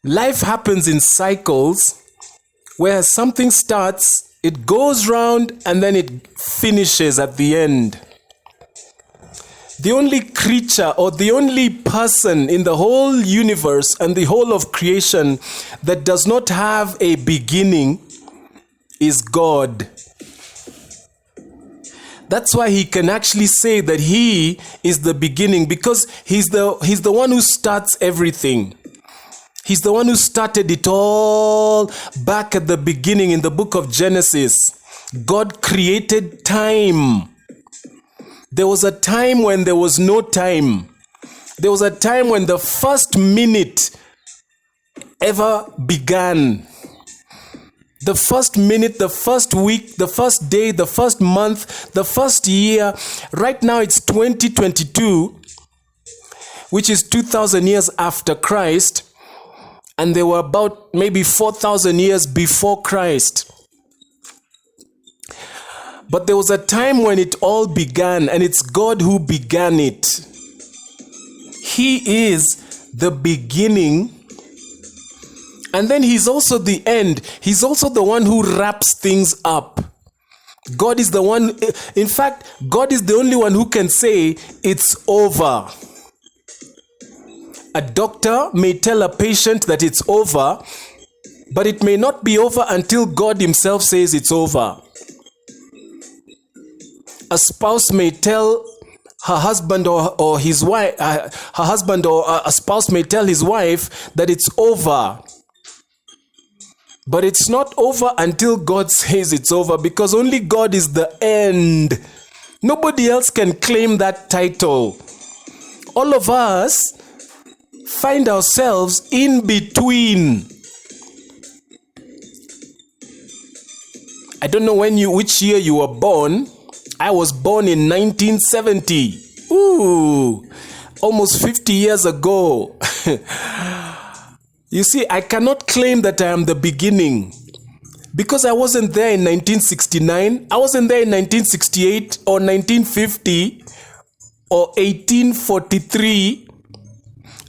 Life happens in cycles where something starts, it goes round, and then it finishes at the end. The only creature or the only person in the whole universe and the whole of creation that does not have a beginning is God. That's why he can actually say that he is the beginning, because he's the one who starts everything. He's the one who started it all back at the beginning in the book of Genesis. God created time. There was a time when there was no time. There was a time when the first minute ever began. The first minute, the first week, the first day, the first month, the first year. Right now it's 2022, which is 2,000 years after Christ. And they were about maybe 4,000 years before Christ. But there was a time when it all began, and it's God who began it. He is the beginning, and then he's also the end. He's also the one who wraps things up. God is the one, in fact, God is the only one who can say it's over. A doctor may tell a patient that it's over, but it may not be over until God himself says it's over. A spouse may tell her husband or his wife, her husband or a spouse may tell his wife that it's over. But it's not over until God says it's over, because only God is the end. Nobody else can claim that title. All of us find ourselves in between. I don't know which year you were born. I was born in 1970. Ooh, almost 50 years ago. You see, I cannot claim that I am the beginning, because I wasn't there in 1969. I wasn't there in 1968 or 1950 or 1843.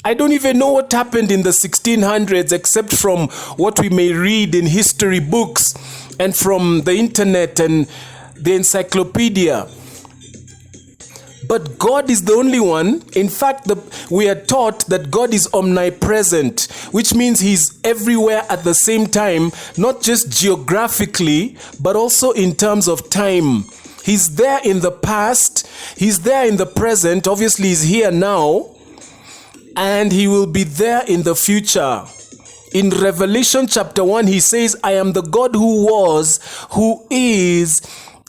I don't even know what happened in the 1600s, except from what we may read in history books and from the internet and the encyclopedia. But God is the only one. In fact, we are taught that God is omnipresent, which means he's everywhere at the same time, not just geographically, but also in terms of time. He's there in the past, he's there in the present, obviously he's here now, and he will be there in the future. In Revelation chapter 1, he says, I am the God who was, who is,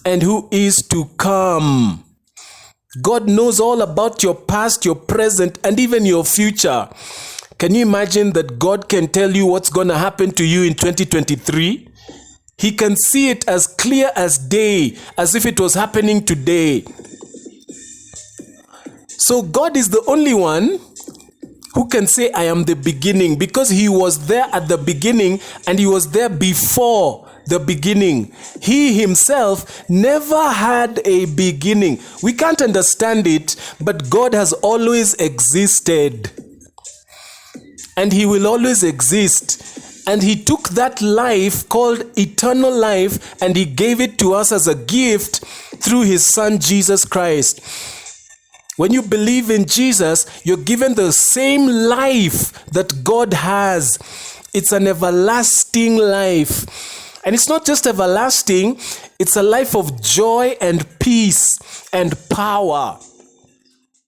and who is to come. God knows all about your past, your present, and even your future. Can you imagine that God can tell you what's going to happen to you in 2023? He can see it as clear as day, as if it was happening today. So God is the only one who can say, I am the beginning, because he was there at the beginning and he was there before the beginning. He himself never had a beginning. We can't understand it, but God has always existed. And he will always exist. And he took that life called eternal life and he gave it to us as a gift through his son, Jesus Christ. When you believe in Jesus, you're given the same life that God has. It's an everlasting life. And it's not just everlasting, it's a life of joy and peace and power.